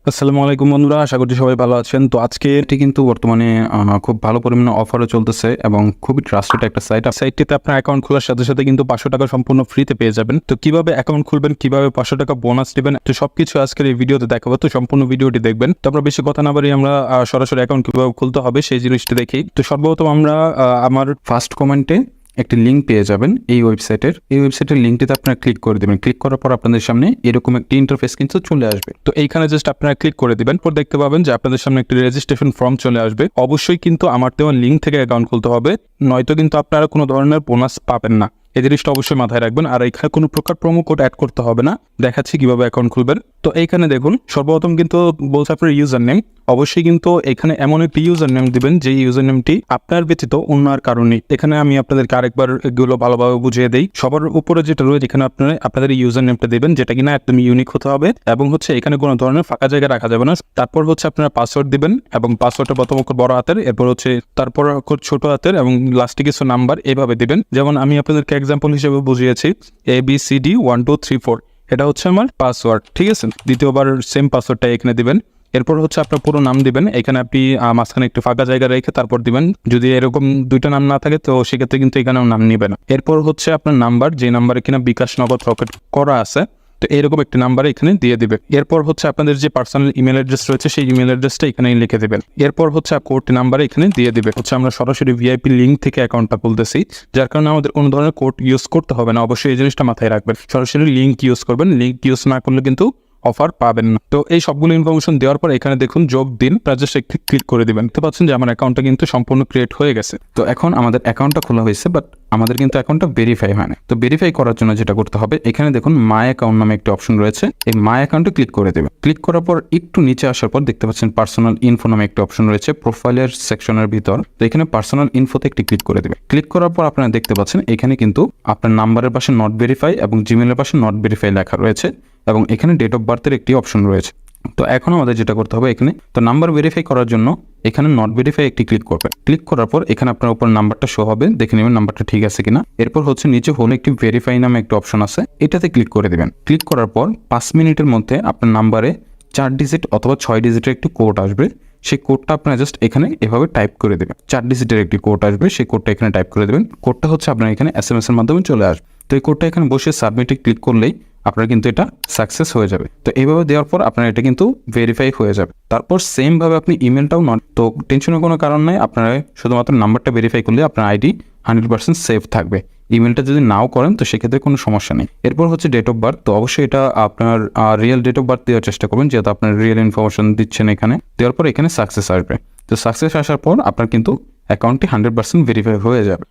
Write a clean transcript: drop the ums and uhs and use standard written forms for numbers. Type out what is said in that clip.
আসসালামু আলাইকুম বন্ধুরা, আশা করি সবাই ভালো আছেন। তো আজকে এটি কিন্তু বর্তমানে খুব ভালো পরিমাণে অফারে চলতেছে এবং খুবই ট্রাস্টেড একটা সাইটটিতে আপনার অ্যাকাউন্ট খোলার সাথে সাথে কিন্তু 500 টাকা সম্পূর্ণ ফ্রিতে পেয়ে যাবেন। তো কিভাবে অ্যাকাউন্ট খুলবেন, কিভাবে 500 টাকা বোনাস নেবেন, তো সবকিছু আজকের এই ভিডিওতে দেখাবো। তো সম্পূর্ণ ভিডিওটি দেখবেন। তো আমরা বেশি কথা না বাড়িয়ে আমরা সরাসরি অ্যাকাউন্ট কিভাবে খুলতে হবে সেই জিনিসটি দেখি। তো সর্বপ্রথম আমরা আমার ফার্স্ট কমেন্টে একটি লিঙ্ক পেয়ে যাবেন এই ওয়েবসাইটের লিঙ্কটিতে আপনারা ক্লিক করে দেবেন। ক্লিক করার পর আপনাদের সামনে এরকম একটি ইন্টারফেস কিন্তু চলে আসবে। তো এইখানে জাস্ট আপনারা ক্লিক করে দিবেন, পর দেখতে পাবেন যে আপনাদের সামনে একটি রেজিস্ট্রেশন ফর্ম চলে আসবে। অবশ্যই কিন্তু আমার দেওয়া লিঙ্ক থেকে অ্যাকাউন্ট খুলতে হবে, নয়তো কিন্তু আপনারা কোনো ধরনের বোনাস পাবেন না। এই জিনিসটা অবশ্যই মাথায় রাখবেন। আর এখানে কোনো প্রকার প্রোমো কোড অ্যাড করতে হবে না। দেখাচ্ছি কিভাবে অ্যাকাউন্ট খুলবেন। তো এইখানে দেখুন, সর্বপ্রথম কিন্তু বলছে আপনার ইউজার নেম। অবশ্যই কিন্তু এখানে এমন একটি ইউজার নেম দিবেন যে ইউজার নেমটি আপনার ব্যতীত অন্য আর কারণে। এখানে আমি আপনাদেরকে আরেকবার এগুলো ভালোভাবে বুঝিয়ে দেই। সবার উপরে যেটা রয়েছে এখানে আপনাদের ইউজার নেমটা দেবেন, যেটা কিনা একদম ইউনিক হতে হবে এবং এখানে কোনো ধরনের ফাঁকা জায়গা রাখা যাবে না। তারপর আপনারা পাসওয়ার্ড দিবেন এবং পাসওয়ার্ডটা প্রথম অক্ষর বড় হাতের, এরপর তারপর অক্ষর ছোট হাতের এবং লাস্টে কিছু নাম্বার এভাবে দিবেন। যেমন আমি আপনাদেরকে এক্সাম্পল হিসেবে বুঝিয়েছি, ABCD 1 2 3 4 এটা হচ্ছে আমার পাসওয়ার্ড। ঠিক আছে, দ্বিতীয়বার সেম পাসওয়ার্ডটা এখানে দিবেন। এরপর আপনার পুরো নাম দিবেন। এখানে আপনি মাঝখানে একটু ফাঁকা জায়গা রেখে তারপর দিবেন। যদি এরকম দুইটা নাম না থাকে তো সেক্ষেত্রে কিন্তু এখানেও নাম নিবে না। এরপর আপনার নাম্বার, যে নাম্বারে কিনা বিকাশ, নগদ, রকেট করা আছে, তো এরকম একটি নাম্বার এখানে দিয়ে দিবে। এরপর আপনাদের যে পার্সোনাল ইমেল অ্যাড্রেস রয়েছে সেই ইমেল অ্যাড্রেসটা এখানে লিখে দেবেন। এরপর কোড নাম্বার এখানে দিয়ে দিবে। আমরা সরাসরি ভিআইপি লিঙ্ক থেকে অ্যাকাউন্টটা খুলতেছি, যার কারণে আমাদের কোনো ধরনের কোড ইউজ করতে হবে না। অবশ্যই এই জিনিসটা মাথায় রাখবেন, সরাসরি লিঙ্ক ইউজ করবেন। লিঙ্ক ইউজ না করলে কিন্তু অফার পাবেন না। তো এই সবগুলো ইনফরমেশন দেওয়ার পর এখানে দেখুন যোগ দিন, জাস্ট একটি ক্লিক করে দিবেন। দেখতে পাচ্ছেন যে আমার অ্যাকাউন্টটা কিন্তু সম্পূর্ণ ক্রিয়েট হয়ে গেছে। তো এখন আমাদের অ্যাকাউন্টটা খোলা হয়েছে, বাট আমাদের কিন্তু অ্যাকাউন্টটা ভেরিফাই হয় না। তো ভেরিফাই করার জন্য যেটা করতে হবে, এখানে দেখুন মাই অ্যাকাউন্ট নামে একটি অপশন রয়েছে। এই মাই অ্যাকাউন্টে ক্লিক করে দেবেন। ক্লিক করার পর একটু নিচে আসার পর দেখতে পাচ্ছেন পার্সোনাল ইনফো নামে একটি অপশন রয়েছে প্রোফাইলের সেকশনের ভিতর। তো এখানে পার্সোনাল ইনফোতে একটি ক্লিক করে দেবেন। ক্লিক করার পর আপনারা দেখতে পাচ্ছেন এখানে কিন্তু আপনার নাম্বারের পাশে নট ভেরিফাই এবং জিমেলের পাশে নট ভেরিফাই লেখা রয়েছে এবং এখানে ডেট অফ বার্থের একটি অপশন রয়েছে। তো এখন আমাদের যেটা করতে হবে, এখানে তো নাম্বার ভেরিফাই করার জন্য এখানে নট ভেরিফাই একটি ক্লিক করবেন। ক্লিক করার পর এখানে আপনার উপর নাম্বারটা শো হবে, দেখে নেবেন নাম্বারটা ঠিক আছে কিনা। এরপর নিচে হলো একটি ভেরিফাই নামে একটা অপশন আছে, এটাতে ক্লিক করে দেবেন। ক্লিক করার পর 5 মিনিটের মধ্যে আপনার নাম্বারে 4 ডিজিট অথবা 6 ডিজিটের একটি কোড আসবে। সেই কোডটা আপনারা জাস্ট এখানে এভাবে টাইপ করে দেবেন। 4 ডিজিটের একটি কোড আসবে, সেই কোডটা এখানে টাইপ করে দেবেন। কোডটা আপনার এখানে SMS এর মাধ্যমে চলে আসবে। তো এই কোডটা এখানে বসে সাবমিটে ক্লিক করলেই আপনার কিন্তু এটা সাকসেস হয়ে যাবে। তো এইভাবে দেওয়ার পর আপনার এটা কিন্তু ভেরিফাই হয়ে যাবে। তারপর সেম ভাবে আপনি ইমেলটাও নট, তো টেনশনের কোনো কারণ নাই। আপনারা শুধুমাত্র নাম্বারটা ভেরিফাই করলে আপনার আইডি 100% সেফ থাকবে। ইমেলটা যদি নাও করেন তো সেক্ষেত্রে কোনো সমস্যা নেই। এরপর ডেট অফ বার্থ। তো অবশ্যই এটা আপনার রিয়েল ডেট অফ বার্থ দেওয়ার চেষ্টা করবেন, যেহেতু আপনার রিয়েল ইনফরমেশন দিচ্ছেন এখানে। দেওয়ার পর এখানে সাকসেস আসবে। তো সাকসেস আসার পর আপনার কিন্তু অ্যাকাউন্টটি 100% ভেরিফাই হয়ে যাবে।